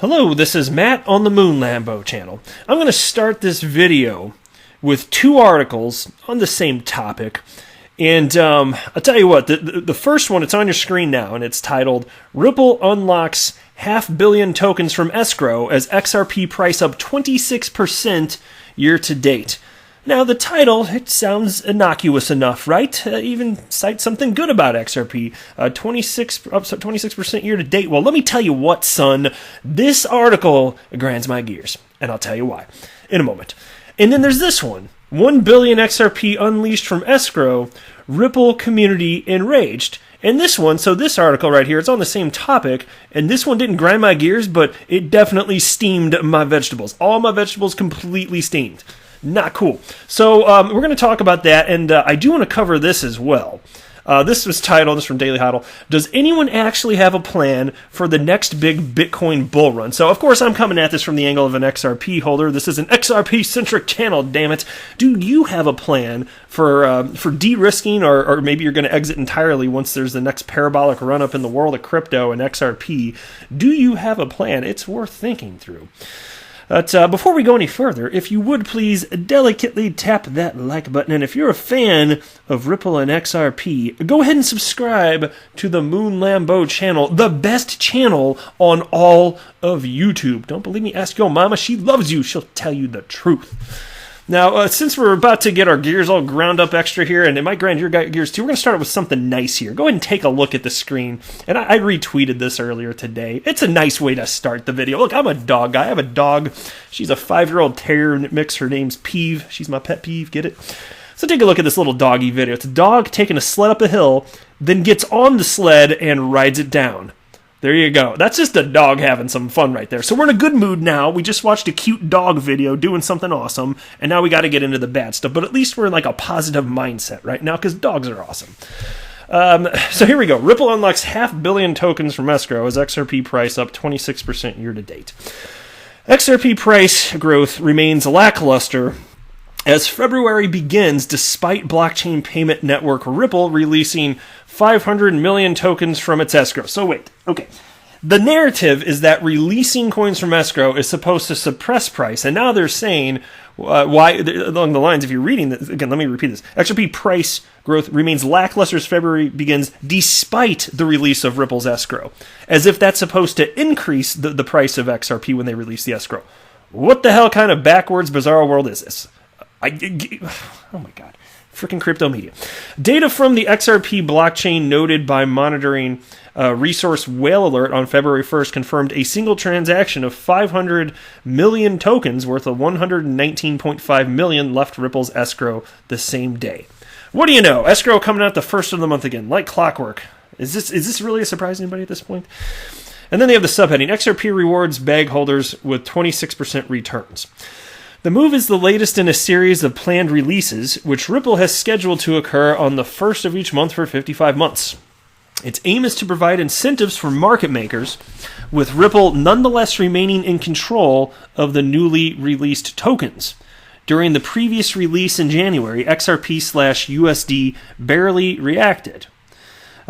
Hello, this is Matt on the Moon Lambo channel. I'm going to start this video with two articles on the same topic. And I'll tell you what, the first one, it's on your screen now, and it's titled, Ripple Unlocks $500 million Tokens from Escrow as XRP Price Up 26% Year to Date. Now, the title, it sounds innocuous enough, right? Even cite something good about XRP. 26% year to date. Well, let me tell you what, son. This article grinds my gears, and I'll tell you why in a moment. And then there's this one. 1 billion XRP unleashed from escrow. Ripple community enraged. And this one, so this article right here, it's on the same topic, and this one didn't grind my gears, but it definitely steamed my vegetables. All my vegetables completely steamed. Not cool. So we're going to talk about that, and I do want to cover this as well. This was titled, this is from Daily Hodl, Does anyone actually have a plan for the next big Bitcoin bull run? So, of course, I'm coming at this from the angle of an XRP holder. This is an XRP-centric channel, damn it. Do you have a plan for de-risking, or maybe you're going to exit entirely once there's the next parabolic run-up in the world of crypto and XRP? Do you have a plan? It's worth thinking through. But before we go any further, if you would please delicately tap that like button, and if you're a fan of Ripple and XRP, go ahead and subscribe to the Moon Lambo channel, the best channel on all of YouTube. Don't believe me? Ask your mama. She loves you. She'll tell you the truth. Now, since we're about to get our gears all ground up extra here, and it might grind your gears too, we're going to start with something nice here. Go ahead and take a look at the screen. And I retweeted this earlier today. It's a nice way to start the video. Look, I'm a dog guy. I have a dog. She's a 5-year-old terrier mix. Her name's Peeve. She's my pet peeve. Get it? So take a look at this little doggy video. It's a dog taking a sled up a hill, then gets on the sled and rides it down. There you go. That's just a dog having some fun right there. So we're in a good mood now. We just watched a cute dog video doing something awesome, and now we got to get into the bad stuff. But at least we're in like a positive mindset right now because dogs are awesome. So here we go. Ripple unlocks $500 million tokens from escrow as XRP price up 26% year to date. XRP price growth remains lackluster as February begins despite blockchain payment network Ripple releasing 500 million tokens from its escrow. So wait, okay. The narrative is that releasing coins from escrow is supposed to suppress price, and now they're saying why along the lines, if you're reading this, again, let me repeat this. XRP price growth remains lackluster as February begins despite the release of Ripple's escrow, as if that's supposed to increase the price of XRP when they release the escrow. What the hell kind of backwards, bizarre world is this? Oh my god. Freaking crypto media. Data from the XRP blockchain noted by monitoring resource Whale Alert on February 1st confirmed a single transaction of 500 million tokens worth of 119.5 million left Ripple's escrow the same day. What do you know? Escrow coming out the first of the month again, like clockwork. Is this really a surprise to anybody at this point? And then they have the subheading, XRP rewards bag holders with 26% returns. The move is the latest in a series of planned releases, which Ripple has scheduled to occur on the first of each month for 55 months. Its aim is to provide incentives for market makers, with Ripple nonetheless remaining in control of the newly released tokens. During the previous release in January, XRP/USD barely reacted.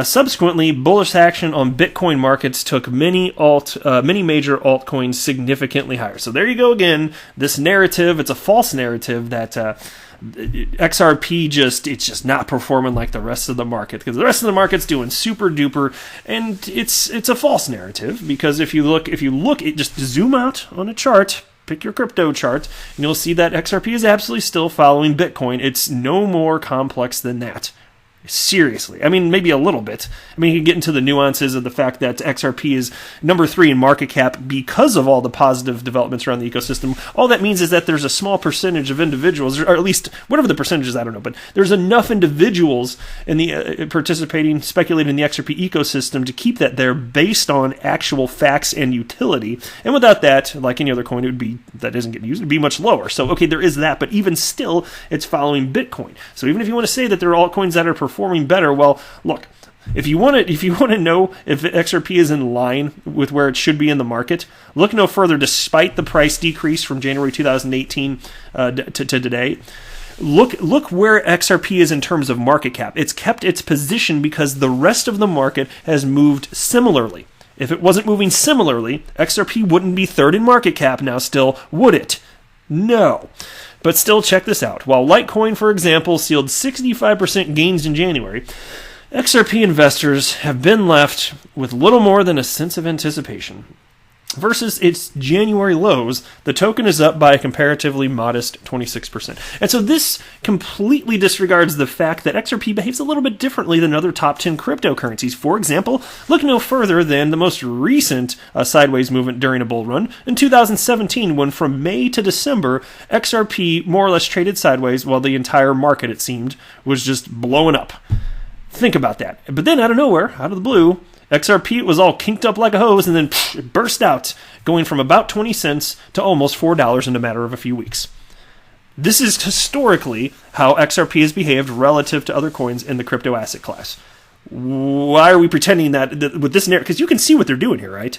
Subsequently, bullish action on Bitcoin markets took many major altcoins significantly higher. So there you go again. This narrative, it's a false narrative that XRP it's just not performing like the rest of the market because the rest of the market's doing super duper, and it's a false narrative because if you look, just zoom out on a chart. Pick your crypto chart, and you'll see that XRP is absolutely still following Bitcoin. It's no more complex than that. Seriously. I mean, maybe a little bit. I mean, you can get into the nuances of the fact that XRP is number 3 in market cap because of all the positive developments around the ecosystem. All that means is that there's a small percentage of individuals, or at least whatever the percentage is, I don't know, but there's enough individuals in the speculating in the XRP ecosystem to keep that there based on actual facts and utility. And without that, like any other coin, that doesn't get used, it would be much lower. So, okay, there is that, but even still, it's following Bitcoin. So even if you want to say that there are altcoins that are performing better, well, look, if you want to know if XRP is in line with where it should be in the market, look no further. Despite the price decrease from January 2018 to today, look where XRP is in terms of market cap. It's kept its position because the rest of the market has moved similarly. If it wasn't moving similarly, XRP wouldn't be third in market cap now still, would it? No. But still, check this out. While Litecoin, for example, sealed 65% gains in January, XRP investors have been left with little more than a sense of anticipation. Versus its January lows, the token is up by a comparatively modest 26%. And so this completely disregards the fact that XRP behaves a little bit differently than other top 10 cryptocurrencies. For example, look no further than the most recent sideways movement during a bull run in 2017, when from May to December, XRP more or less traded sideways while the entire market, it seemed, was just blowing up. Think about that. But then out of nowhere, out of the blue, XRP was all kinked up like a hose, and then it burst out, going from about 20 cents to almost $4 in a matter of a few weeks. This is historically how XRP has behaved relative to other coins in the crypto asset class. Why are we pretending that with this narrative? Because you can see what they're doing here, right?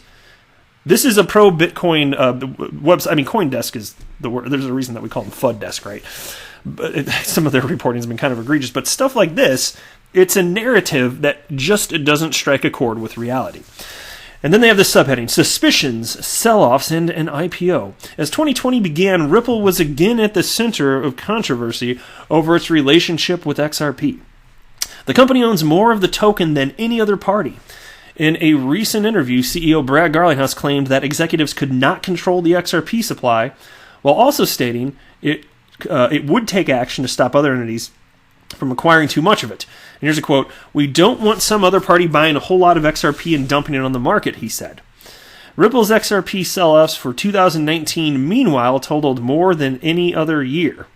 This is a pro-Bitcoin website. I mean, CoinDesk is the word. There's a reason that we call them FUD desk, right? But some of their reporting has been kind of egregious. But stuff like this, it's a narrative that just doesn't strike a chord with reality. And then they have this subheading, Suspicions, Sell-Offs, and an IPO. As 2020 began, Ripple was again at the center of controversy over its relationship with XRP. The company owns more of the token than any other party. In a recent interview, CEO Brad Garlinghouse claimed that executives could not control the XRP supply, while also stating it would take action to stop other entities from acquiring too much of it. And here's a quote, "We don't want some other party buying a whole lot of XRP and dumping it on the market," he said. Ripple's XRP sell-offs for 2019, meanwhile, totaled more than any other year.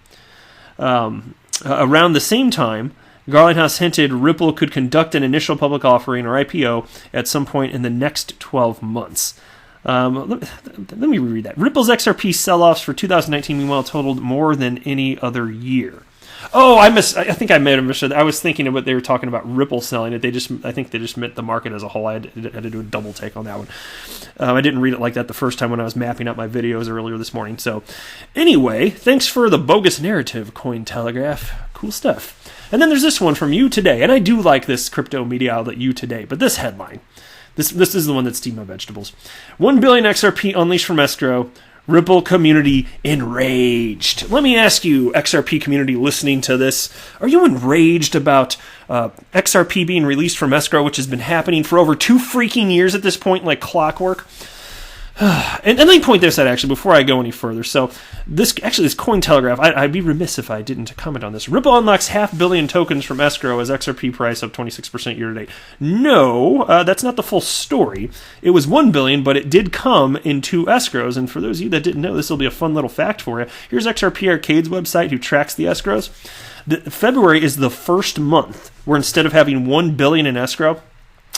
Around the same time, Garlinghouse hinted Ripple could conduct an initial public offering, or IPO, at some point in the next 12 months. Let me reread that. Ripple's XRP sell-offs for 2019, meanwhile, totaled more than any other year. Oh, I think I may have misread. I was thinking of what they were talking about. Ripple selling it. I think they just meant the market as a whole. I had to do a double take on that one. I didn't read it like that the first time when I was mapping out my videos earlier this morning. So, anyway, thanks for the bogus narrative, Cointelegraph. Cool stuff. And then there's this one from You Today, and I do like this crypto media outlet, You Today. But this headline, this is the one that steamed my vegetables. 1 billion XRP unleashed from escrow. Ripple community enraged. Let me ask you, XRP community listening to this, are you enraged about XRP being released from escrow, which has been happening for over 2 freaking years at this point, like clockwork? And let me point this out, actually, before I go any further. So, this Cointelegraph, I'd be remiss if I didn't comment on this. Ripple unlocks 500 million tokens from escrow as XRP price up 26% year-to-date. No, that's not the full story. It was 1 billion, but it did come in 2 escrows. And for those of you that didn't know, this will be a fun little fact for you. Here's XRP Arcade's website, who tracks the escrows. February is the first month where instead of having 1 billion in escrow,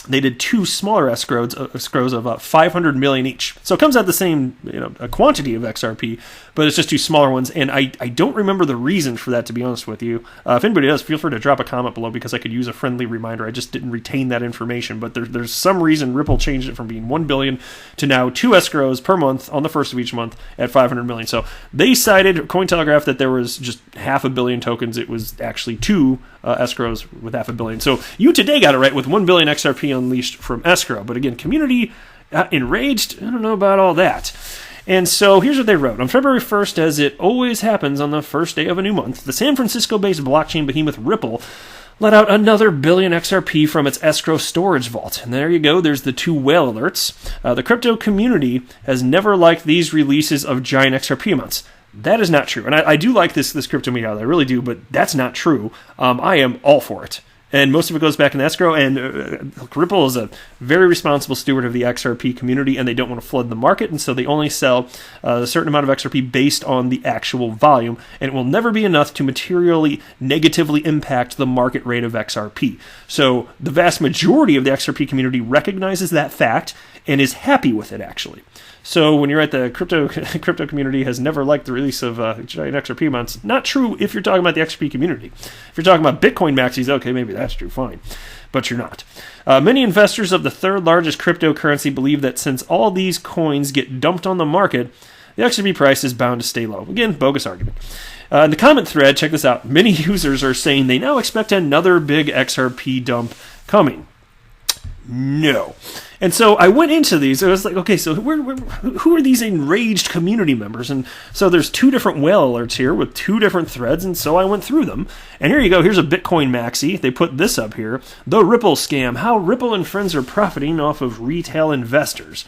they did 2 smaller escrows of 500 million each. So it comes out the same a quantity of XRP, but it's just 2 smaller ones. And I don't remember the reason for that, to be honest with you. If anybody does, feel free to drop a comment below, because I could use a friendly reminder. I just didn't retain that information. But there's some reason Ripple changed it from being 1 billion to now 2 escrows per month on the first of each month at 500 million. So they cited, Cointelegraph, that there was just 500 million tokens. It was actually 2 escrows with 500 million. So You Today got it right with 1 billion XRP unleashed from escrow. But again, community enraged, I don't know about all that. And so here's what they wrote. On February 1st, as it always happens on the first day of a new month, the San Francisco-based blockchain behemoth Ripple let out another billion XRP from its escrow storage vault. And there you go, there's the 2 whale alerts. The crypto community has never liked these releases of giant XRP amounts. That is not true. And I do like this crypto media, I really do, but that's not true. I am all for it. And most of it goes back in escrow, and Ripple is a very responsible steward of the XRP community, and they don't want to flood the market, and so they only sell a certain amount of XRP based on the actual volume, and it will never be enough to materially negatively impact the market rate of XRP. So the vast majority of the XRP community recognizes that fact and is happy with it, actually. So when you're at the crypto community has never liked the release of giant XRP amounts, not true if you're talking about the XRP community. If you're talking about Bitcoin maxis, okay, maybe that's true, fine. But you're not. Many investors of the 3rd largest cryptocurrency believe that since all these coins get dumped on the market, the XRP price is bound to stay low. Again, bogus argument. In the comment thread, check this out. Many users are saying they now expect another big XRP dump coming. No. And so I went into these. I was like, okay, so who are these enraged community members? And so there's 2 different whale alerts here with 2 different threads. And so I went through them. And here you go. Here's a Bitcoin maxi. They put this up here. The Ripple scam. How Ripple and friends are profiting off of retail investors.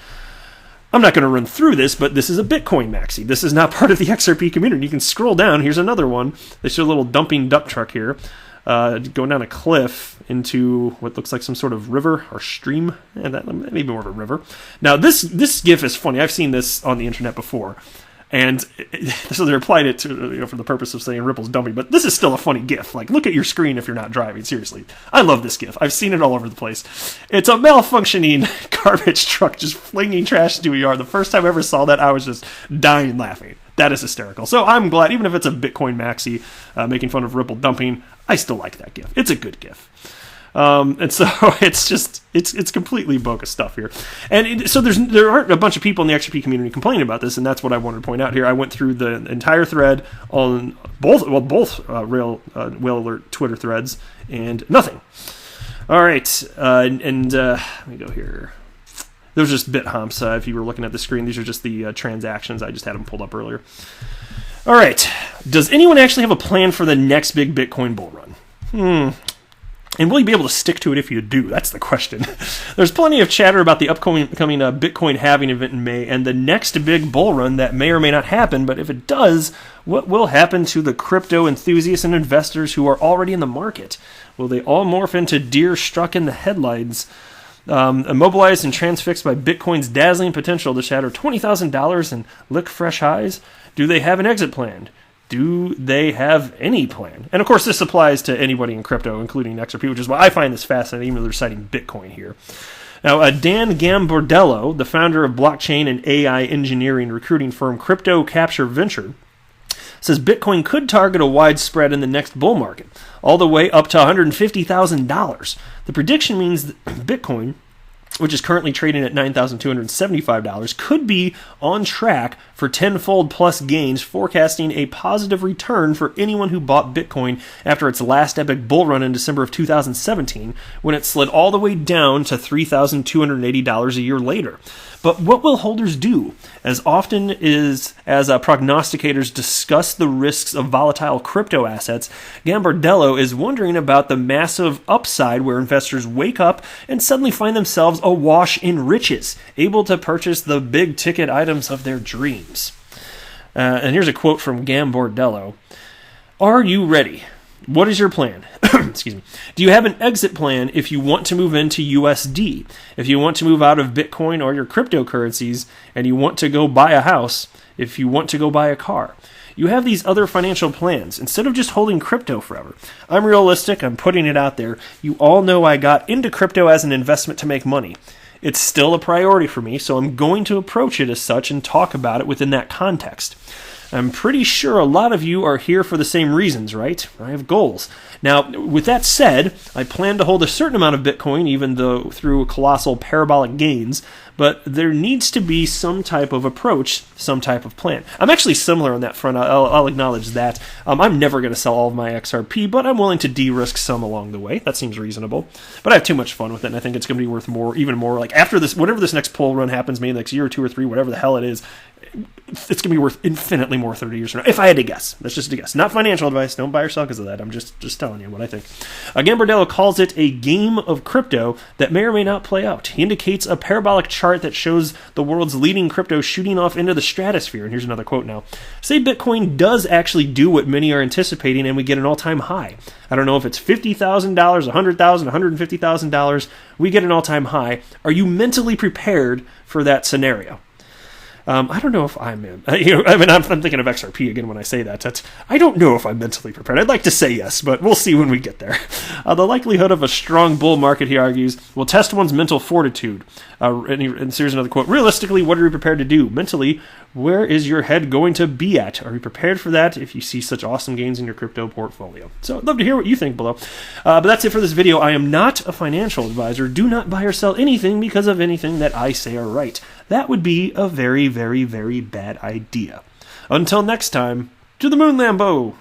I'm not going to run through this, but this is a Bitcoin maxi. This is not part of the XRP community. You can scroll down. Here's another one. They show a little dumping dump truck here. Going down a cliff into what looks like some sort of river or stream, and that maybe more of a river. Now, this GIF is funny. I've seen this on the internet before, and so they applied it to for the purpose of saying Ripple's dumping. But this is still a funny GIF. Like, look at your screen if you're not driving. Seriously, I love this GIF. I've seen it all over the place. It's a malfunctioning garbage truck just flinging trash into a yard. The first time I ever saw that, I was just dying laughing. That is hysterical. So I'm glad, even if it's a Bitcoin maxi making fun of Ripple dumping, I still like that GIF. It's a good GIF. And so it's completely bogus stuff here. And so there aren't a bunch of people in the XRP community complaining about this, and that's what I wanted to point out here. I went through the entire thread on both whale alert Twitter threads, and nothing. All right, let me go here. Those are just BitHumps. If you were looking at the screen, these are just the transactions. I just had them pulled up earlier. All right. Does anyone actually have a plan for the next big Bitcoin bull run? And will you be able to stick to it if you do? That's the question. There's plenty of chatter about the upcoming Bitcoin halving event in May and the next big bull run that may or may not happen. But if it does, what will happen to the crypto enthusiasts and investors who are already in the market? Will they all morph into deer struck in the headlights? Immobilized and transfixed by Bitcoin's dazzling potential to shatter $20,000 and lick fresh highs? Do they have an exit plan? Do they have any plan? And of course, this applies to anybody in crypto, including XRP, which is why I find this fascinating, even though they're citing Bitcoin here. Now, Dan Gambordello, the founder of blockchain and AI engineering recruiting firm Crypto Capture Venture, says Bitcoin could target a wide spread in the next bull market, all the way up to $150,000. The prediction means that Bitcoin, which is currently trading at $9,275, could be on track for tenfold plus gains, forecasting a positive return for anyone who bought Bitcoin after its last epic bull run in December of 2017, when it slid all the way down to $3,280 a year later. But what will holders do? As often as prognosticators discuss the risks of volatile crypto assets, Gambardello is wondering about the massive upside where investors wake up and suddenly find themselves awash in riches, able to purchase the big ticket items of their dreams. And here's a quote from Gambardello. Are you ready? What is your plan? Excuse me. Do you have an exit plan if you want to move into USD? If you want to move out of Bitcoin or your cryptocurrencies and you want to go buy a house, if you want to go buy a car? You have these other financial plans instead of just holding crypto forever. I'm realistic. I'm putting it out there. You all know I got into crypto as an investment to make money. It's still a priority for me, so I'm going to approach it as such and talk about it within that context. I'm pretty sure a lot of you are here for the same reasons, right? I have goals. Now, with that said, I plan to hold a certain amount of Bitcoin, even though through colossal parabolic gains, but there needs to be some type of approach, some type of plan. I'm actually similar on that front. I'll acknowledge that. I'm never going to sell all of my XRP, but I'm willing to de-risk some along the way. That seems reasonable. But I have too much fun with it, and I think it's going to be worth more, even more. Like after this, whatever this next pull run happens, maybe next year or 2 or 3, whatever the hell it is, it's going to be worth infinitely more 30 years from now. If I had to guess. That's just a guess. Not financial advice. Don't buy or sell because of that. I'm just telling you what I think. Gambardello calls it a game of crypto that may or may not play out. He indicates a parabolic chart that shows the world's leading crypto shooting off into the stratosphere. And here's another quote now. Say Bitcoin does actually do what many are anticipating and we get an all-time high. I don't know if it's $50,000, $100,000, $150,000. We get an all-time high. Are you mentally prepared for that scenario? I don't know if I'm in. I'm thinking of XRP again when I say that. I don't know if I'm mentally prepared. I'd like to say yes, but we'll see when we get there. The likelihood of a strong bull market, he argues, will test one's mental fortitude. And here's another quote. Realistically, what are you prepared to do? Mentally, where is your head going to be at? Are you prepared for that if you see such awesome gains in your crypto portfolio? So I'd love to hear what you think below. But that's it for this video. I am not a financial advisor. Do not buy or sell anything because of anything that I say are right. That would be a very, very, very bad idea. Until next time, to the moon, Lambo!